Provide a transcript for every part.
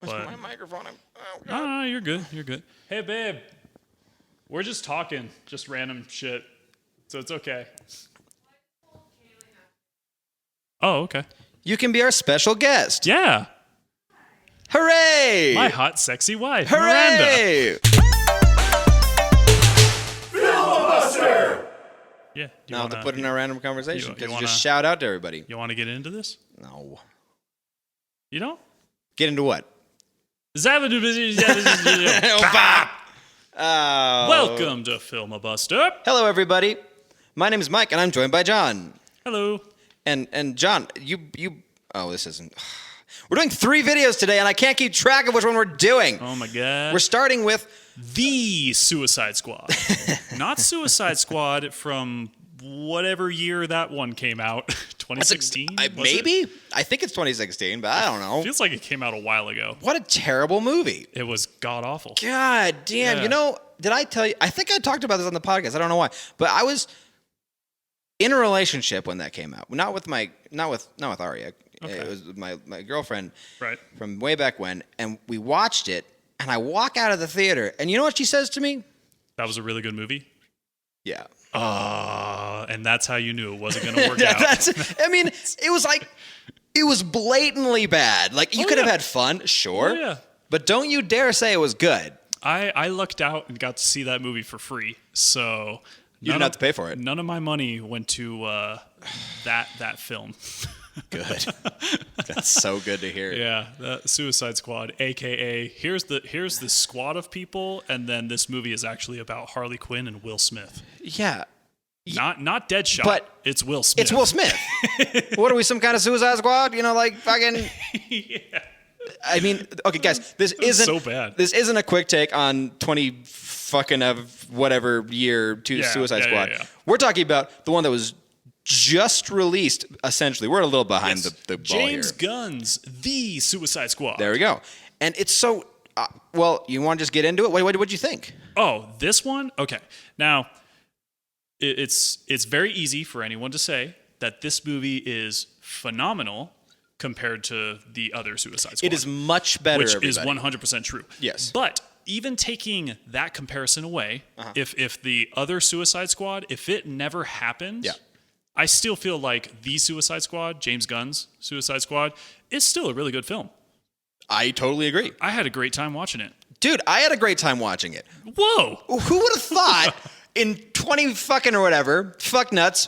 Where's my microphone? No, you're good. You're good. Hey, babe. We're just talking, just random shit. So it's okay. Oh, okay. You can be our special guest. Yeah. Hooray! My hot, sexy wife, Miranda. Hooray! Yeah. Now to put in a random conversation, because you wanna- just shout out to everybody. You want to get into this? No. You don't? Get into what? Welcome to Filmabuster. Hello, everybody. My name is Mike, and I'm joined by John. Hello. And John, you. Oh, this isn't. We're doing 3 videos today, and I can't keep track of which one we're doing. Oh my god. We're starting with The Suicide Squad. Not Suicide Squad from whatever year that one came out. 2016? Maybe? I think it's 2016, but I don't know. Feels like it came out a while ago. What a terrible movie. It was god-awful. God damn. Yeah. You know, did I tell you? I think I talked about this on the podcast. I don't know why. But I was in a relationship when that came out. Not with Aria. Okay. It was with my girlfriend Right. from way back when. And we watched it. And I walk out of the theater. And you know what she says to me? That was a really good movie? Yeah. And that's how you knew it wasn't going to work out. I mean, it was blatantly bad. Like, you could have had fun, sure. Oh, yeah. But don't you dare say it was good. I lucked out and got to see that movie for free. So You didn't have to pay for it. None of my money went to that film. Good. That's so good to hear. Yeah, that Suicide Squad, aka here's this squad of people, and then this movie is actually about Harley Quinn and Will Smith. Yeah. Not Deadshot, but it's Will Smith. It's Will Smith. What are we, some kind of Suicide Squad? You know, like fucking. Yeah. I mean, okay, guys, this isn't so bad. This isn't a quick take on 20 fucking of whatever year to Suicide Squad. Yeah. We're talking about the one that was just released. Essentially, we're a little behind the ball here. James Gunn's The Suicide Squad. There we go. And it's so. Well, you want to just get into it? What'd you think? Oh, this one? Okay. Now, it's very easy for anyone to say that this movie is phenomenal compared to the other Suicide Squad. It is much better, which everybody. is 100% true. Yes. But even taking that comparison away, if the other Suicide Squad, if it never happened, I still feel like the Suicide Squad, James Gunn's Suicide Squad, is still a really good film. I totally agree. I had a great time watching it. Dude, I had a great time watching it. Whoa! Who would have thought in 20 fucking or whatever, fuck nuts.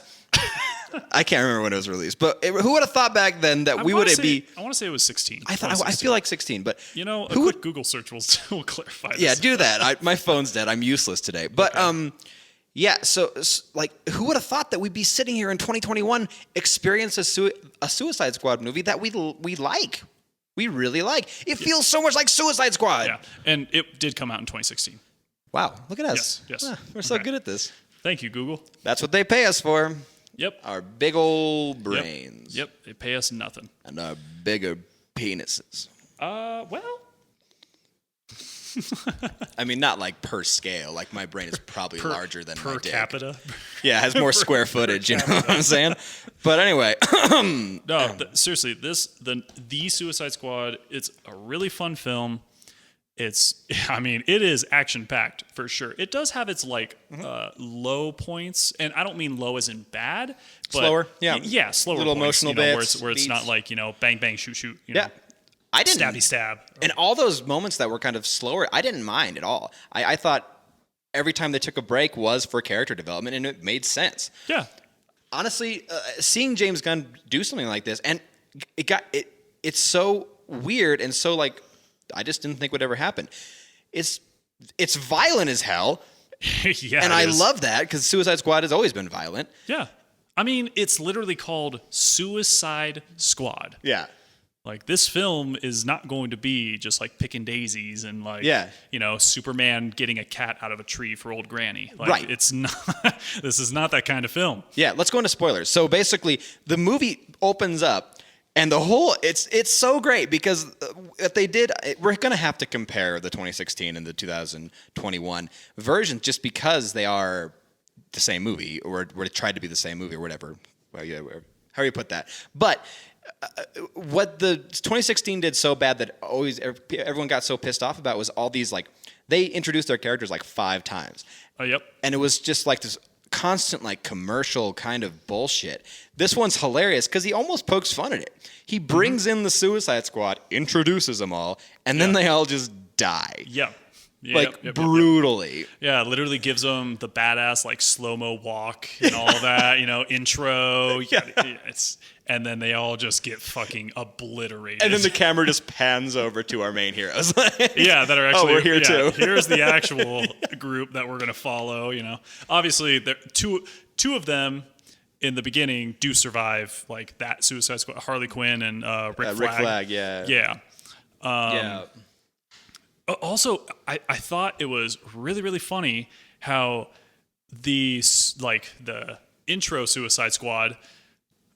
I can't remember when it was released, but who would have thought back then that we would be? I want to say it was 16. I feel like 16, but you know, a quick Google search will clarify this. Yeah, do that. My phone's dead. I'm useless today. But yeah. So like, who would have thought that we'd be sitting here in 2021 experience a Suicide Squad movie that we like? We really like. It feels so much like Suicide Squad. Yeah, and it did come out in 2016. Wow, look at us. Yes. We're so good at this. Thank you, Google. That's what they pay us for. Yep. Our big old brains. Yep. They pay us nothing. And our bigger penises. Well. I mean, not like per scale. Like, my brain is probably larger than my dick. Per capita. Yeah, it has more square footage, you know what I'm saying? But anyway. No, seriously, the Suicide Squad, it's a really fun film. It is action-packed, for sure. It does have its, low points, and I don't mean low as in bad. But slower, yeah. Yeah, slower little points, emotional bits, where it's not like, bang, bang, shoot, shoot. Yeah. I didn't. Stabby, stab. And all those moments that were kind of slower, I didn't mind at all. I thought every time they took a break was for character development, and it made sense. Yeah. Honestly, seeing James Gunn do something like this, and it's so weird and so like, I just didn't think would ever happen. It's violent as hell. Yeah. And I love that because Suicide Squad has always been violent. Yeah. I mean, it's literally called Suicide Squad. Yeah. Like, this film is not going to be just like picking daisies and Superman getting a cat out of a tree for old granny. Like, right. It's not, this is not that kind of film. Yeah. Let's go into spoilers. So basically the movie opens up and the whole, it's so great because what they did, we're going to have to compare the 2016 and the 2021 versions just because they are the same movie or tried to be the same movie or whatever. Well, yeah, however you put that. But what the 2016 did so bad that everyone got so pissed off about was all these like they introduced their characters like 5 times. Oh, yep. And it was just like this constant like commercial kind of bullshit. This one's hilarious because he almost pokes fun at it. He brings in the Suicide Squad, introduces them all, and then they all just die. Yeah. Like brutally. Yeah, literally gives them the badass like slow-mo walk and all that, intro. And then they all just get fucking obliterated. And then the camera just pans over to our main heroes. Yeah, that are actually we're here too. Here's the actual group that we're gonna follow. Obviously, two of them in the beginning do survive, like that Suicide Squad, Harley Quinn and Rick Flag. Yeah. Also, I thought it was really, really funny how the intro Suicide Squad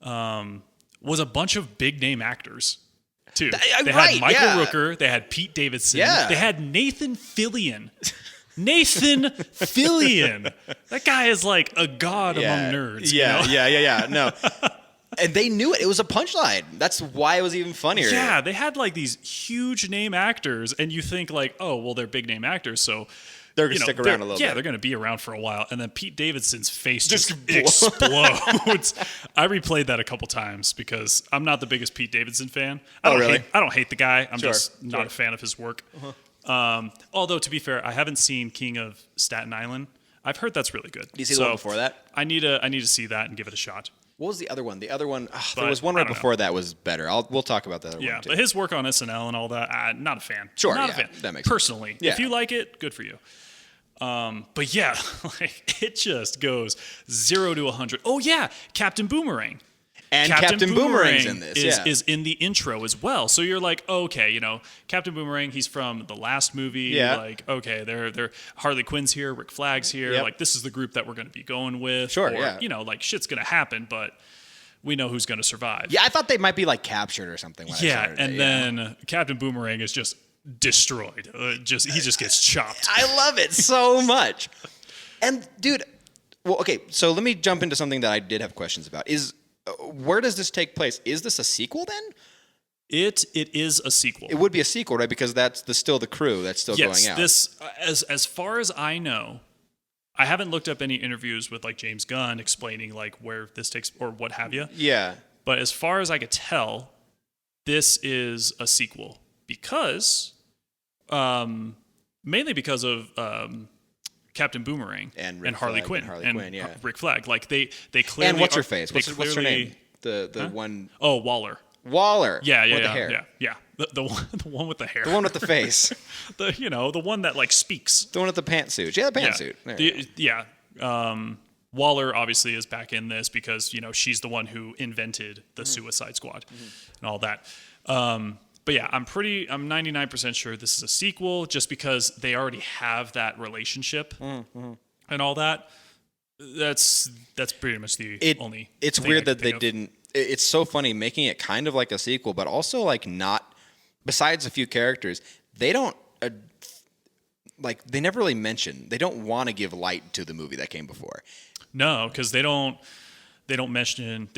was a bunch of big name actors too. They had Michael Rooker, they had Pete Davidson, they had Nathan Fillion. Nathan Fillion. That guy is like a god among nerds. Yeah. No. And they knew it. It was a punchline. That's why it was even funnier. Yeah, they had like these huge name actors, and you think like, oh, well, they're big name actors, so they're going to stick around a little bit. Yeah, they're going to be around for a while. And then Pete Davidson's face just explodes. I replayed that a couple times because I'm not the biggest Pete Davidson fan. I don't hate the guy. I'm just not a fan of his work. Although, to be fair, I haven't seen King of Staten Island. I've heard that's really good. Did you see the one before that? I need to see that and give it a shot. What was the other one? The other one, there was one right before that was better. We'll talk about that. Yeah, but his work on SNL and all that, not a fan. Sure, not a fan. That makes personally. Sense. Yeah. If you like it, good for you. But yeah, like it just goes 0 to 100. Oh yeah, Captain Boomerang. And Captain Boomerang's in this. Is in the intro as well. So you're like, okay, Captain Boomerang, he's from the last movie. Yeah. Like, okay, they're Harley Quinn's here, Rick Flag's here. Yep. Like, this is the group that we're going to be going with. Sure, or, like shit's going to happen, but we know who's going to survive. Yeah, I thought they might be like captured or something. Then Captain Boomerang is just destroyed. He just gets chopped. I love it so much. And dude, well, okay, so let me jump into something that I did have questions about. Where does this take place? Is this a sequel then? It is a sequel. It would be a sequel, right? Because that's still the crew that's still going out. Yes, this as far as I know, I haven't looked up any interviews with like James Gunn explaining like where this takes or what have you. Yeah. But as far as I could tell, this is a sequel because, mainly because of Captain Boomerang and Harley Quinn and Rick Flag. Like they clearly. And what's her face? What's her name? The one. Oh, Waller. Yeah. With the hair. Yeah. The one with the hair. The one with the face. the one that like speaks. The one with the pantsuit. Yeah, the pantsuit. Waller obviously is back in this because she's the one who invented the Suicide Squad and all that. But yeah, I'm 99% sure this is a sequel just because they already have that relationship and all that. That's pretty much the only. It's weird that they didn't. It's so funny making it kind of like a sequel, but also like not. Besides a few characters, they don't they never really mention. They don't want to give light to the movie that came before. No, because they don't mention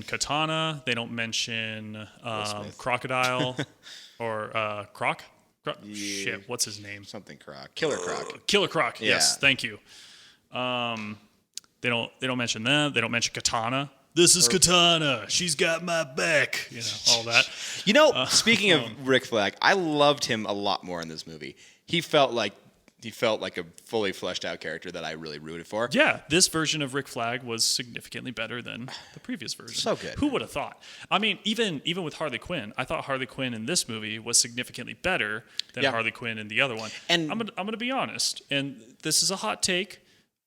Katana. They don't mention Crocodile or Croc. Shit, what's his name? Something Croc. Killer Croc. Killer Croc. Yes, thank you. They don't mention them. They don't mention Katana. This is Katana. She's got my back. All that. Speaking of Rick Flag, I loved him a lot more in this movie. He felt like a fully fleshed out character that I really rooted for. Yeah, this version of Rick Flag was significantly better than the previous version. So good. Who would have thought? I mean, even with Harley Quinn, I thought Harley Quinn in this movie was significantly better than Harley Quinn in the other one. And I'm gonna be honest, and this is a hot take.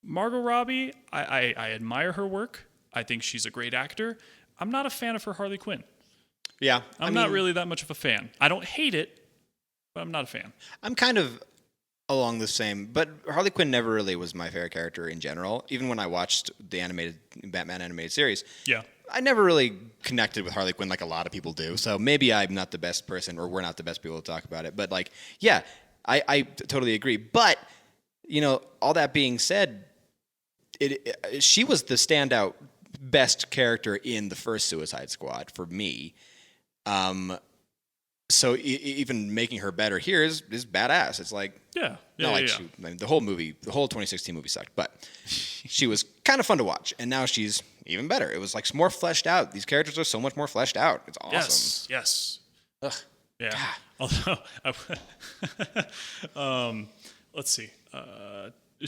Margot Robbie, I admire her work. I think she's a great actor. I'm not a fan of her Harley Quinn. Yeah. I'm not really that much of a fan. I don't hate it, but I'm not a fan. I'm kind of along the same, but Harley Quinn never really was my favorite character in general. Even when I watched the Batman animated series, I never really connected with Harley Quinn like a lot of people do. So maybe I'm not the best person, or we're not the best people to talk about it. But I totally agree. But all that being said, she was the standout best character in the first Suicide Squad for me. So even making her better here is badass. It's like, I mean, the whole 2016 movie sucked, but she was kind of fun to watch, and now she's even better. It was like more fleshed out. These characters are so much more fleshed out. It's awesome. Yes. Ugh. Yeah. Although, let's see.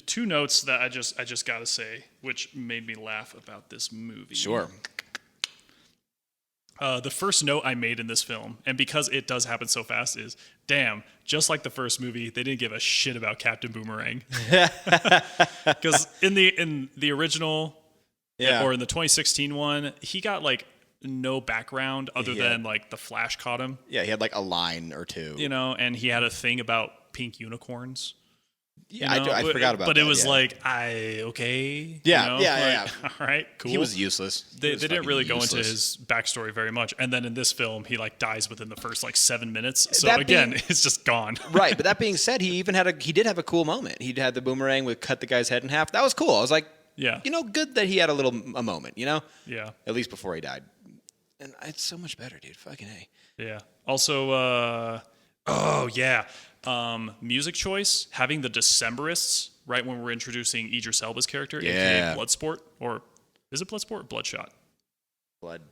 Two notes that I just gotta say, which made me laugh about this movie. Sure. The first note I made in this film, and because it does happen so fast, is, damn, just like the first movie, they didn't give a shit about Captain Boomerang. Because in the original, or in the 2016 one, he got like no background other than like the Flash caught him. Yeah, he had like a line or two. And he had a thing about pink unicorns. Yeah, I forgot about that. But it was yeah. like, okay. Yeah. All right, cool. He was useless. They didn't really go into his backstory very much. And then in this film, he like dies within the first like 7 minutes. So it's just gone. Right. But that being said, he did have a cool moment. He had the boomerang with cut the guy's head in half. That was cool. I was like, good that he had a moment, Yeah. At least before he died. And it's so much better, dude. Fucking A. Yeah. Also, music choice, having the Decemberists right when we're introducing Idris Elba's character, aka Bloodsport, or is it Bloodsport or Bloodshot? Blood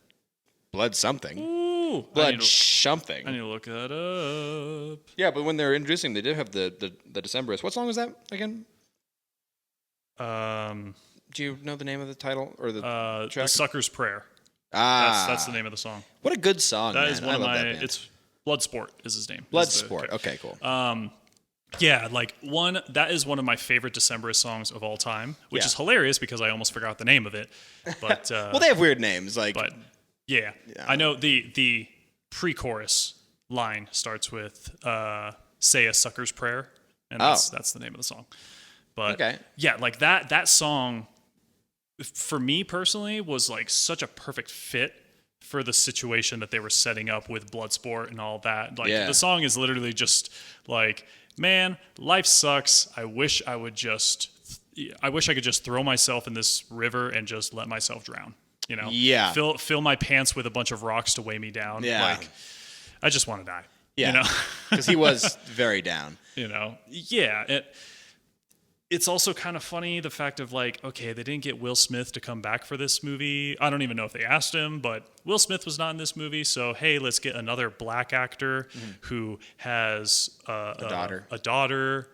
something. Ooh, something. I need to look that up. Yeah, but when they're introducing, they did have the Decemberists. What song was that again? Do you know the name of the title or the track? The Sucker's Prayer. That's the name of the song. What a good song, That man. is one of my. It's Bloodsport is his name. Bloodsport. Okay, cool. That is one of my favorite Decemberist songs of all time, which is hilarious because I almost forgot the name of it. But well, they have weird names, like. But yeah. I know the pre-chorus line starts with "Say a Sucker's Prayer," and that's the name of the song. But like that song, for me personally, was like such a perfect fit for the situation that they were setting up with Bloodsport and all that. Like the song is literally just like, man, life sucks. I wish I could just throw myself in this river and just let myself drown. Fill my pants with a bunch of rocks to weigh me down. Like, I just want to die. Yeah, because he was very down. It's also kind of funny, the fact of like, okay, they didn't get Will Smith to come back for this movie. I don't even know if they asked him, but Will Smith was not in this movie. So, hey, let's get another black actor who has a daughter,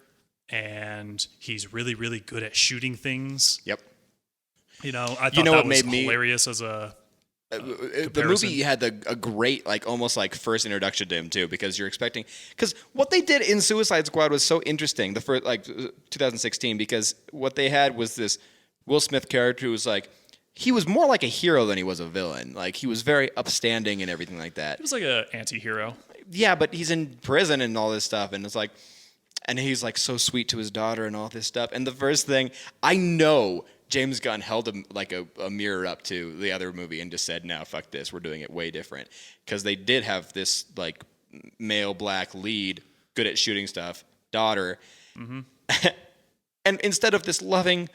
and he's really, really good at shooting things. Yep. I thought that was hilarious as a the movie had a great, like, almost like first introduction to him too, because because what they did in Suicide Squad was so interesting. The first, like, 2016, because what they had was this Will Smith character who was like, he was more like a hero than he was a villain. Like, he was very upstanding and everything like that. He was like an anti-hero. Yeah, but he's in prison and all this stuff, and it's like, and he's like so sweet to his daughter and all this stuff. And the first thing, I know James Gunn held a mirror up to the other movie and just said, no, fuck this. We're doing it way different. Because they did have this like male black lead, good at shooting stuff, daughter. Mm-hmm. And instead of this loving,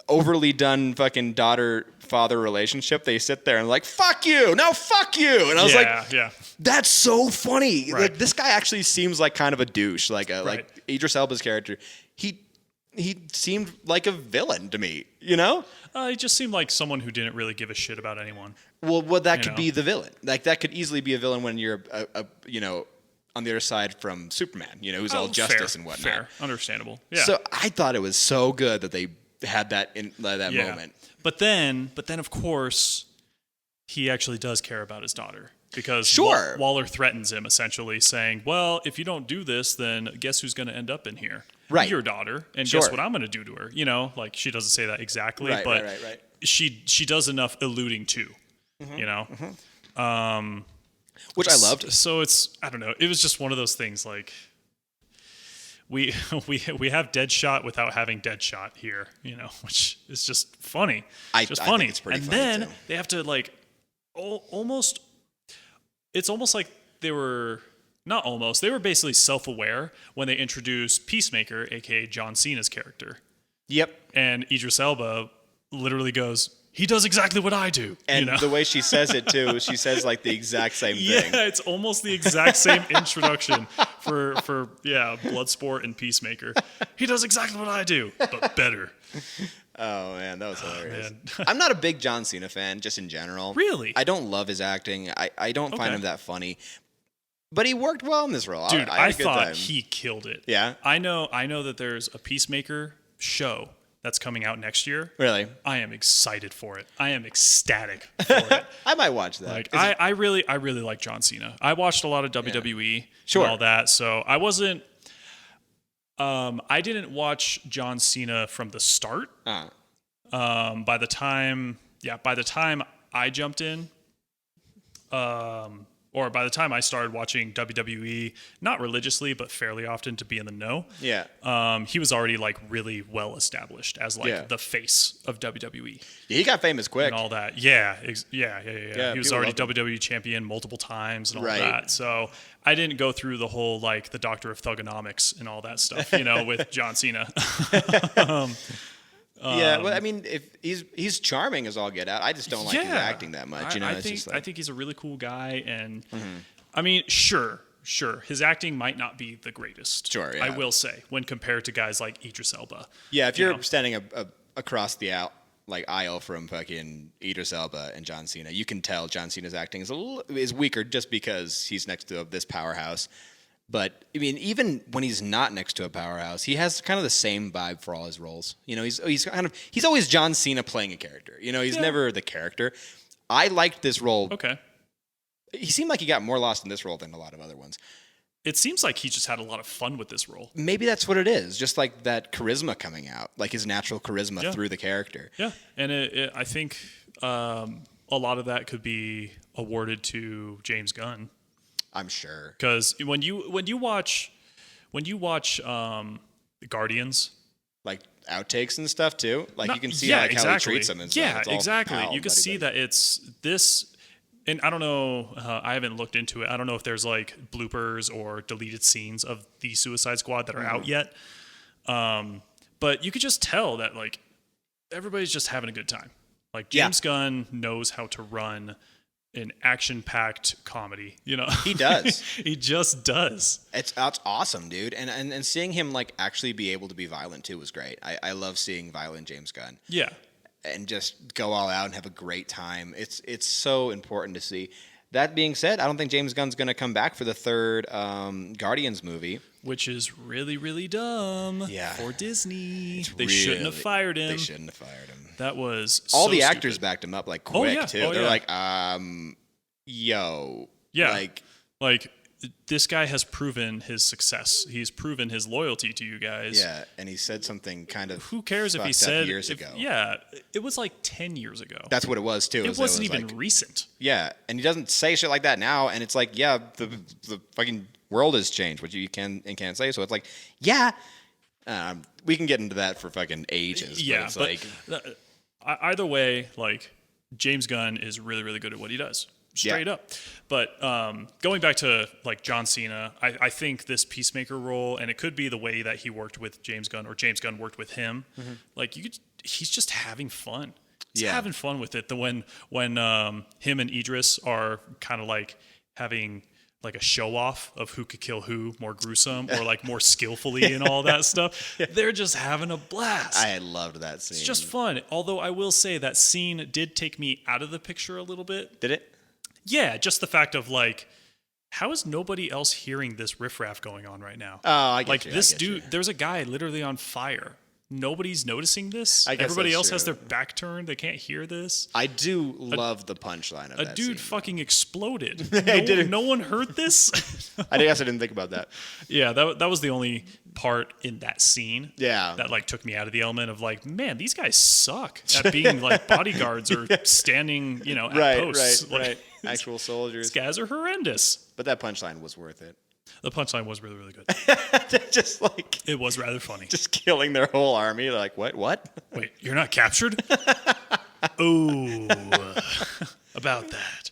overly done fucking daughter-father relationship, they sit there and like, fuck you, no, fuck you. And I was that's so funny. Right. Like, this guy actually seems like kind of a douche. Like Idris Elba's character. He seemed like a villain to me, He just seemed like someone who didn't really give a shit about anyone. Well, that could be the villain. Like, that could easily be a villain when you're, on the other side from Superman, who's all justice and whatnot. Fair, understandable. Yeah. So I thought it was so good that they had that in that moment. But then, of course, he actually does care about his daughter. Because Waller threatens him, essentially saying, well, if you don't do this, then guess who's going to end up in here? Right. Your daughter. And guess what I'm going to do to her? Like, she doesn't say that exactly, but right. She does enough alluding to, which I loved. So it's, I don't know, it was just one of those things, like, we have Deadshot without having Deadshot here, which is just funny. I think it's pretty funny, then too. They have to, like, almost... It's almost like they were basically self-aware when they introduced Peacemaker, aka John Cena's character. Yep. And Idris Elba literally goes, he does exactly what I do. And the way she says it too, she says like the exact same thing. Yeah, it's almost the exact same introduction for Bloodsport and Peacemaker. He does exactly what I do, but better. Oh man, that was hilarious. I'm not a big John Cena fan, just in general. Really? I don't love his acting. I don't find him that funny. But he worked well in this role. Dude, I I thought he killed it. Yeah? I know that there's a Peacemaker show that's coming out next year. Really? I am excited for it. I am ecstatic for it. I might watch that. Like I really like John Cena. I watched a lot of WWE and all that, so I wasn't I didn't watch John Cena from the start. By the time I jumped in, or by the time I started watching WWE, not religiously, but fairly often to be in the know. Yeah. He was already like really well established as like the face of WWE. Yeah, he got famous quick. And all that. Yeah. He was already WWE champion multiple times and all that. So I didn't go through the whole like the Doctor of Thugonomics and all that stuff, with John Cena. Yeah, well, I mean, if he's charming as all get out. I just don't like his acting that much. I think he's a really cool guy, and I mean, sure, his acting might not be the greatest. Sure, yeah. I will say when compared to guys like Idris Elba. Yeah, if you're standing across the aisle from fucking Idris Elba and John Cena, you can tell John Cena's acting is weaker just because he's next to this powerhouse. But I mean, even when he's not next to a powerhouse, he has kind of the same vibe for all his roles. He's always John Cena playing a character. He's never the character. I liked this role. Okay. He seemed like he got more lost in this role than a lot of other ones. It seems like he just had a lot of fun with this role. Maybe that's what it is. Just like that charisma coming out, like his natural charisma through the character. Yeah, and I think a lot of that could be awarded to James Gunn. I'm sure, because when you watch Guardians, like outtakes and stuff too, like you can see how he treats them and stuff. Yeah, exactly. You can see that it's this, and I don't know. I haven't looked into it. I don't know if there's like bloopers or deleted scenes of the Suicide Squad that are out yet. But you could just tell that like everybody's just having a good time. Like James Gunn knows how to run an action-packed comedy, He does. He just does. It's awesome, dude. And seeing him like actually be able to be violent too was great. I love seeing violent James Gunn. Yeah. And just go all out and have a great time. It's so important to see. That being said, I don't think James Gunn's going to come back for the third Guardians movie. Which is really, really dumb for Disney. They shouldn't have fired him. They shouldn't have fired him. That was all so the actors stupid. backed him up like quick too. They're like, yo. Yeah. Like this guy has proven his success. He's proven his loyalty to you guys. Yeah, and he said something kind of who cares if he said years ago. Yeah, it was like 10 years ago. That's what it was too. It wasn't even recent. Yeah, and he doesn't say shit like that now, and it's like, yeah, the fucking world has changed, which you can and can't say. So it's like, yeah, we can get into that for fucking ages. Yeah, but it's either way, like James Gunn is really, really good at what he does. Straight up. But going back to like John Cena, I think this Peacemaker role, and it could be the way that he worked with James Gunn or James Gunn worked with him. Like he's just having fun. He's having fun with it. When him and Idris are kind of like having like a show off of who could kill who more gruesome or like more skillfully and all that stuff. They're just having a blast. I loved that scene. It's just fun. Although I will say that scene did take me out of the picture a little bit. Did it? Yeah, just the fact of like, how is nobody else hearing this riffraff going on right now? Oh, I get like you, this dude. There's a guy literally on fire. Nobody's noticing this. I guess everybody else true. has their back turned. They can't hear this. I do love the punchline of that. A dude scene, fucking exploded. No one heard this. I guess I didn't think about that. Yeah, that was the only part in that scene. Yeah, that like took me out of the element of like, man, these guys suck at being like bodyguards or standing, at posts. Right. Actual soldiers. These guys are horrendous. But that punchline was worth it. The punchline was really, really good. Just like it was rather funny. Just killing their whole army. They're like, what? Wait, you're not captured? Oh, about that.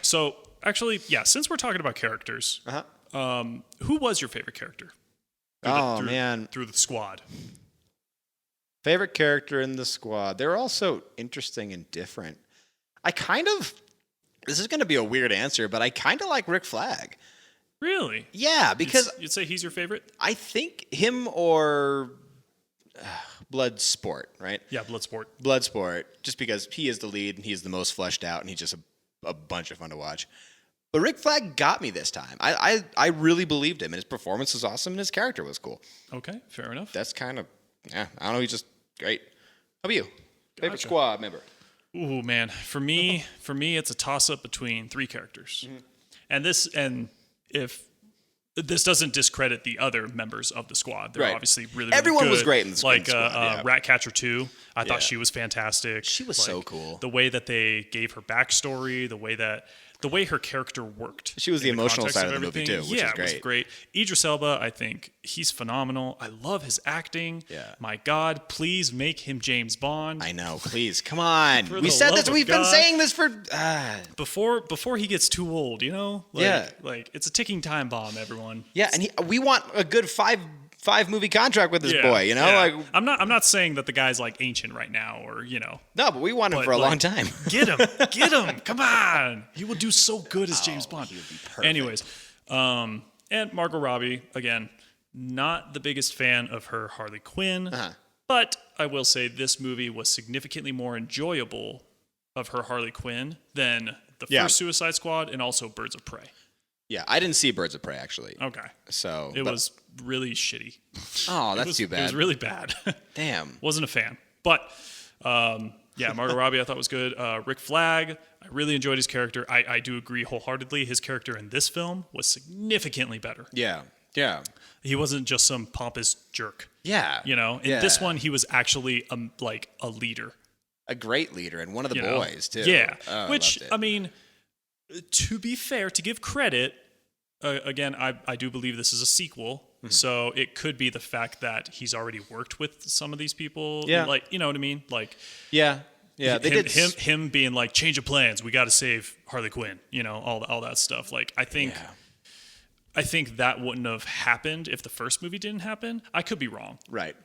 So actually, since we're talking about characters, who was your favorite character? Man, through the squad. Favorite character in the squad. They're all so interesting and different. This is going to be a weird answer, but I kind of like Rick Flag. Really? Yeah, because You'd say he's your favorite? I think him or Bloodsport, right? Yeah, Bloodsport. Bloodsport, just because he is the lead and he's the most fleshed out and he's just a bunch of fun to watch. But Rick Flag got me this time. I really believed him, and his performance was awesome, and his character was cool. Okay, fair enough. That's kind of, I don't know, he's just great. How about you? Favorite Gotcha. squad member? Ooh, man. For me, it's a toss-up between 3 characters. Mm-hmm. And if this doesn't discredit the other members of the squad. They're obviously really, really Everyone good. was great in the squad. Like Ratcatcher 2, I thought she was fantastic. She was so cool. The way that they gave her backstory, the way her character worked. She was the emotional side of the movie too, which is great. It was great. Idris Elba, I think he's phenomenal. I love his acting. Yeah. My God, please make him James Bond. I know, please, come on. For We the said love this. of We've been God. saying this for. Before he gets too old, you know? Like it's a ticking time bomb, everyone. Yeah, and we want a good five movie contract with this boy. You know, like I'm not saying that the guy's like ancient right now, or no, but we want him for a long time. Get him, come on. He will do so good as James Bond. He would be perfect. Anyways, and Margot Robbie, again, not the biggest fan of her Harley Quinn, but I will say this movie was significantly more enjoyable of her Harley Quinn than the first Suicide Squad and also Birds of Prey. Yeah, I didn't see Birds of Prey actually. Okay. So it was really shitty. Oh, that's too bad. It was really bad. Damn. Wasn't a fan. But Margot Robbie I thought was good. Rick Flag, I really enjoyed his character. I do agree wholeheartedly. His character in this film was significantly better. Yeah. Yeah. He wasn't just some pompous jerk. Yeah. In this one, he was actually like a leader. A great leader and one of the boys too. Yeah. Oh, Which, I mean, to be fair, to give credit, again, I do believe this is a sequel. Mm-hmm. So it could be the fact that he's already worked with some of these people. Yeah. Like, you know what I mean? Like, yeah. Yeah. They did him being like, change of plans. We got to save Harley Quinn. All that stuff. Like, I think that wouldn't have happened if the first movie didn't happen. I could be wrong. Right.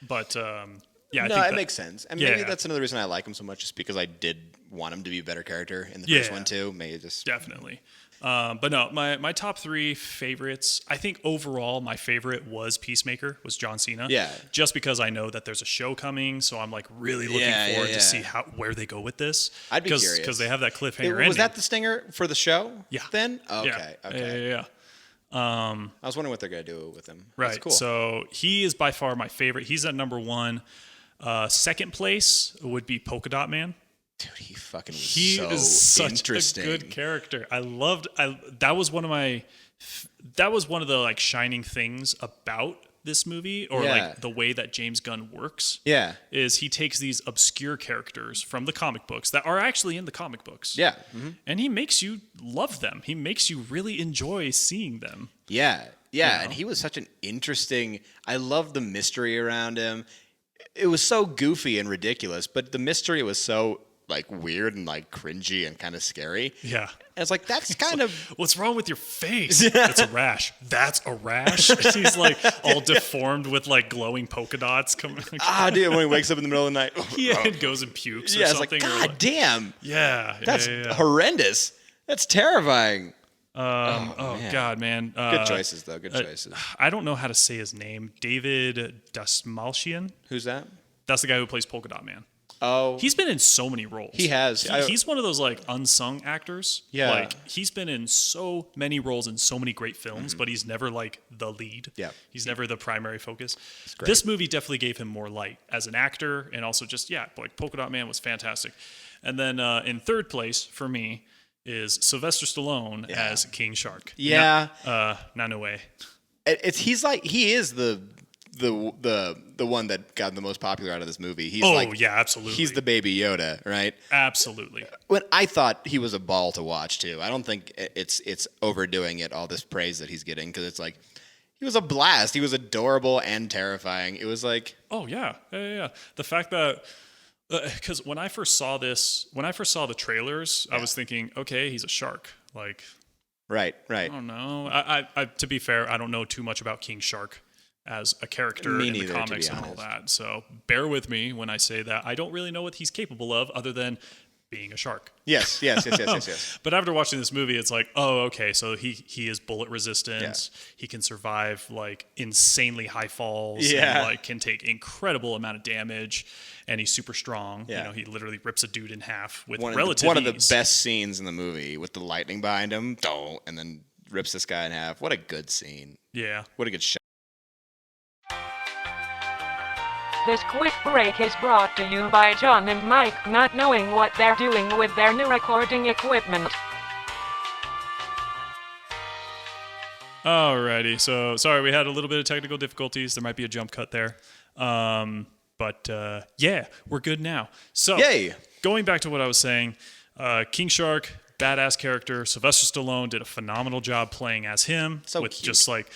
But yeah, I think that makes sense. And maybe Yeah. that's another reason I like him so much, just because I did want him to be a better character in the first one too. Maybe just definitely. But no, my top 3 favorites. I think overall my favorite was Peacemaker, was John Cena. Yeah. Just because I know that there's a show coming, so I'm like really looking forward to see where they go with this. I'd be curious because they have that cliffhanger ending. Was that the stinger for the show? Yeah. Then okay. Yeah. I was wondering what they're gonna do with him. Right. That's cool. So he is by far my favorite. He's at number 1. Second place would be Polka Dot Man. Dude, he fucking was He so is such interesting. a good character. That was one of the like shining things about this movie, or like the way that James Gunn works. Yeah. Is he takes these obscure characters from the comic books that are actually in the comic books. Yeah. And he makes you love them. He makes you really enjoy seeing them. Yeah. Yeah. And he was such an interesting. I love the mystery around him. It was so goofy and ridiculous, but the mystery was so like weird and like cringy and kind of scary. Yeah. And it's like, that's kind of. What's wrong with your face? It's a rash. That's a rash. He's like all deformed with like glowing polka dots coming. Dude, when he wakes up in the middle of the night. Yeah, and goes and pukes or It's something. like, God damn. Yeah. That's horrendous. That's terrifying. God, man. Good choices, though. Good choices. I don't know how to say his name. David Dastmalchian. Who's that? That's the guy who plays Polka Dot Man. Oh. He's been in so many roles. He has. He's one of those like unsung actors. Yeah. Like he's been in so many roles in so many great films, but he's never like the lead. Yeah. He's never the primary focus. great. This movie definitely gave him more light as an actor, and also just like Polka Dot Man was fantastic. And then in third place for me is Sylvester Stallone as King Shark. Yeah. Nanoe. He is the one that got the most popular out of this movie. He's absolutely. He's the baby Yoda, right? Absolutely. When I thought he was a ball to watch too. I don't think it's overdoing it, all this praise that he's getting, because it's like he was a blast. He was adorable and terrifying. It was like, oh yeah. The fact that because when I first saw the trailers, I was thinking, okay, he's a shark. Like, right. I don't know. I to be fair, I don't know too much about King Shark. as a character Me in the neither, to be comics and all honest. that. So bear with me when I say that I don't really know what he's capable of other than being a shark. Yes. But after watching this movie, it's like, oh, okay, so he is bullet resistant. Yeah. He can survive like insanely high falls. Yeah. And, like can take incredible amount of damage, and he's super strong. Yeah. You know, he literally rips a dude in half with One relative of the ease. best scenes in the movie with the lightning behind him, and then rips this guy in half. What a good scene. Yeah. What a good shot. This quick break is brought to you by John and Mike not knowing what they're doing with their new recording equipment. Alrighty, so sorry we had a little bit of technical difficulties. There might be a jump cut there, but yeah, we're good now. So, Yay! Going back to what I was saying, King Shark, badass character. Sylvester Stallone did a phenomenal job playing as him. So with cute. just like,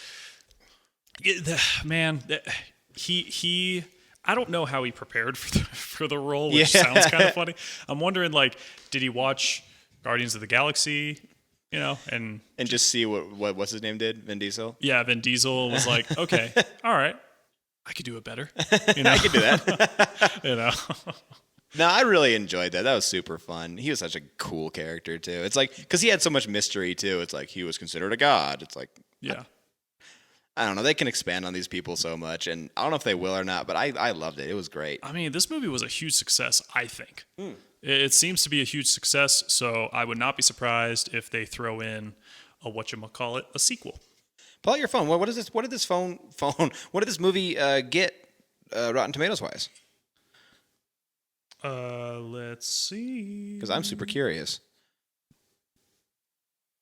he. I don't know how he prepared for the role, which sounds kind of funny. I'm wondering, like, did he watch Guardians of the Galaxy? You know, and just see what's his name did, Vin Diesel. yeah, Vin Diesel was like, okay, all right, I could do it better. You know, I could do that. you know. No, I really enjoyed that. That was super fun. He was such a cool character too. It's like because he had so much mystery too. It's like he was considered a god. It's like Yeah. I don't know. They can expand on these people so much, and I don't know if they will or not. But I loved it. It was great. I mean, this movie was a huge success, I think. It seems to be a huge success, so I would not be surprised if they throw in a sequel. Pull out your phone. What is this? What did this phone? What did this movie get? Rotten Tomatoes wise, Let's see. because I'm super curious.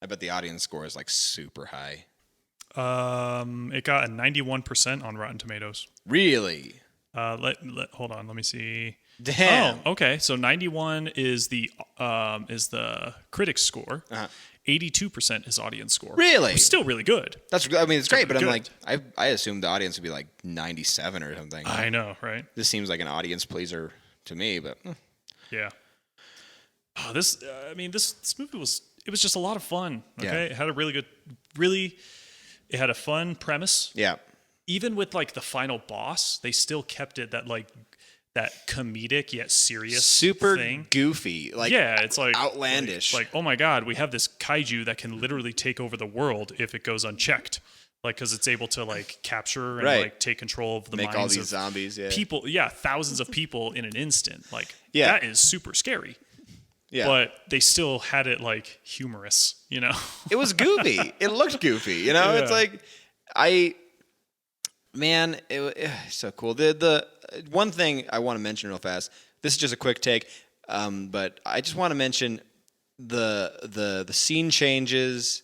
I bet the audience score is like super high. It got a 91% on Rotten Tomatoes. Really? Hold on, let me see. Damn. Oh, okay. So 91 is the critics score. 82% is audience score. Really? It's still really good. I mean, it's great, but I'm Good. like, I assumed the audience would be like 97 or something. I know, right? This seems like an audience pleaser to me, but Yeah. Oh, this movie was just a lot of fun. Okay, Yeah. It had a it had a fun premise. yeah. Even with like the final boss, they still kept it that comedic yet serious Super thing. goofy. Like, Yeah, it's like outlandish. Like, oh my god, we have this kaiju that can literally take over the world if it goes unchecked. Like, because it's able to like capture and Right. like take control of the make minds all these of zombies. Yeah. people. Yeah, thousands of people in an instant. Like, Yeah. that is super scary. Yeah. But they still had it like humorous, you know? It was goofy. It looked goofy. You know, it's Yeah. like it's so cool. The one thing I want to mention real fast. This is just a quick take, but I just want to mention the scene changes,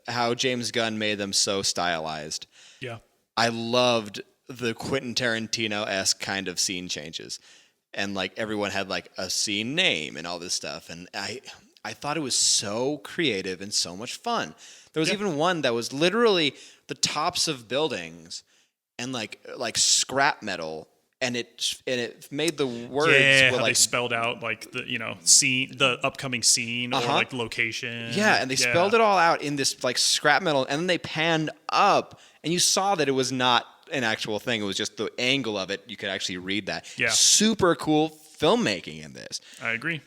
how James Gunn made them so stylized. Yeah. I loved the Quentin Tarantino-esque kind of scene changes. And like everyone had like a scene name and all this stuff. And I thought it was so creative and so much fun. There was even one that was literally the tops of buildings and like scrap metal. And it made the words Yeah, were how like they spelled out like the upcoming scene or like location. yeah, and they spelled it all out in this like scrap metal, and then they panned up, and you saw that it was not an actual thing. It was just the angle of it. You could actually read that. Yeah. Super cool filmmaking in this. I agree.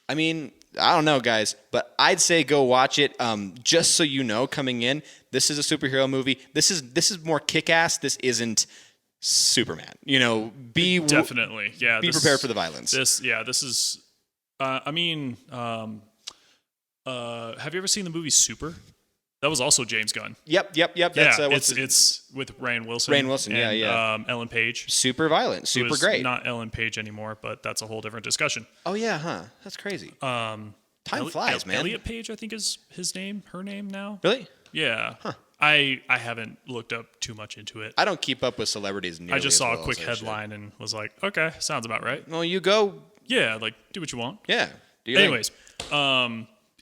I mean, I don't know, guys, but I'd say go watch it. Just so you know, coming in, this is a superhero movie. This is more kick-ass. This isn't Superman. You know, Definitely. Yeah. be prepared for the violence. This is. Have you ever seen the movie Super? That was also James Gunn. Yep. That's, Yeah, what's it's with Rainn Wilson. Rainn Wilson, and, yeah. Ellen Page. super violent, who super is great. Not Ellen Page anymore, but that's a whole different discussion. Oh yeah, huh? That's crazy. Time flies, man. Elliot Page, I think is her name now. Really? Yeah. Huh. I haven't looked up too much into it. I don't keep up with celebrities nearly I just as saw well a quick as I should. headline and was like, okay, sounds about right. Well, you go. Yeah, like do what you want. Yeah. Do your thing. Anyways,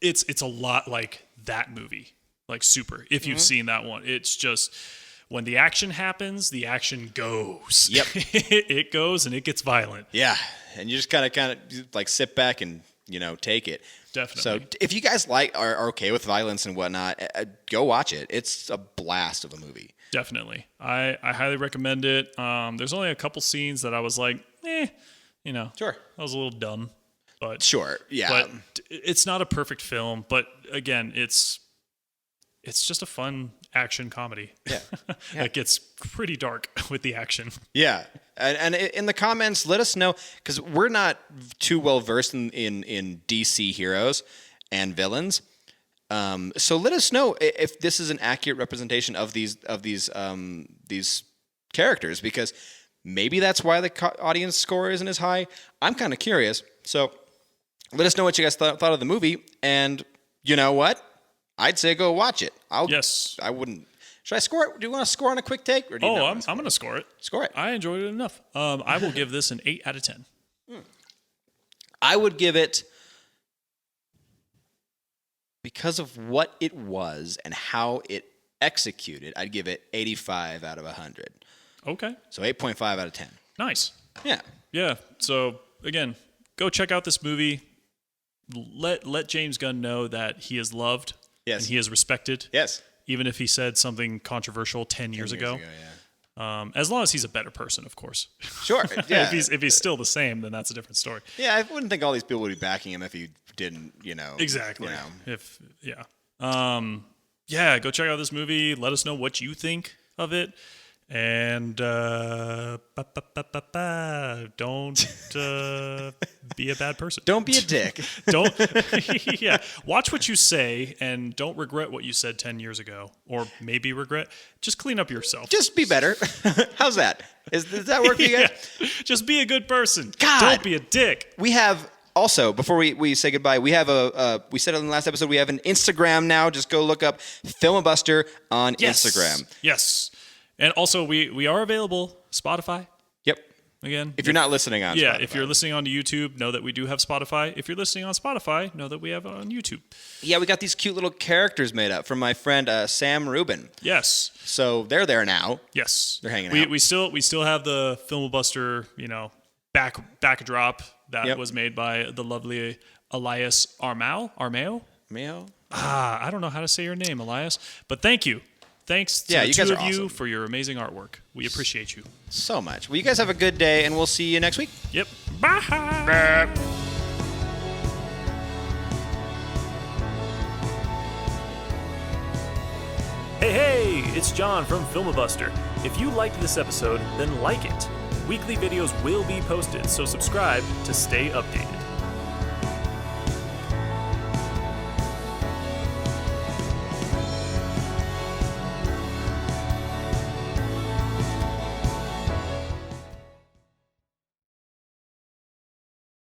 it's a lot like that movie, like Super. If you've seen that one, it's just when the action happens, the action goes. Yep. It goes and it gets violent. Yeah, and you just kind of like sit back and take it. Definitely. So if you guys are okay with violence and whatnot, go watch it. It's a blast of a movie. Definitely. I highly recommend it. There's only a couple scenes that I was like, Sure. that was a little dumb. But Sure. Yeah. But it's not a perfect film. But again, it's just a fun action comedy. Yeah. It gets pretty dark with the action. Yeah. And in the comments, let us know, because we're not too well versed in DC heroes and villains. So let us know if this is an accurate representation of these characters, because maybe that's why the audience score isn't as high. I'm kind of curious. So let us know what you guys thought of the movie. And you know what? I'd say go watch it. Yes. I wouldn't. Should I score it? Do you want to score on a quick take? Or do you not I'm want to going to score it. score it? I enjoyed it enough. I will give this an 8 out of 10. I would give it, because of what it was and how it executed, I'd give it 85 out of 100. Okay. So 8.5 out of 10. Nice. Yeah. Yeah. So again, go check out this movie. Let James Gunn know that he is loved. Yes. And he is respected. Yes. Even if he said something controversial 10 years ago. As long as he's a better person, of course. Sure. Yeah. if he's still the same, then that's a different story. Yeah, I wouldn't think all these people would be backing him if he didn't, Exactly. You know. Go check out this movie. Let us know what you think of it. And don't be a bad person. Don't be a dick. Don't watch what you say and don't regret what you said 10 years ago, or maybe regret. Just clean up yourself. Just be better. How's that? Does that work for you guys? Just be a good person. God. Don't be a dick. We have also, before we say goodbye, we have we said it in the last episode, we have an Instagram now. Just go look up Filmabuster on Instagram. Yes. And also we are available Spotify. Yep. Again, If you're not listening on Spotify. If you're listening on YouTube, know that we do have Spotify. If you're listening on Spotify, know that we have it on YouTube. Yeah, we got these cute little characters made up from my friend Sam Rubin. Yes. So they're there now. Yes. They're hanging out. We still have the Filmabuster, backdrop that was made by the lovely Elias Armao? Mayo? I don't know how to say your name, Elias, but thank you. Thanks to Yeah, the you two guys of are you awesome. for your amazing artwork. We appreciate you. So much. Well, you guys have a good day, and we'll see you next week. Yep. Bye. Hey, it's John from Filmabuster. If you liked this episode, then like it. Weekly videos will be posted, so subscribe to stay updated.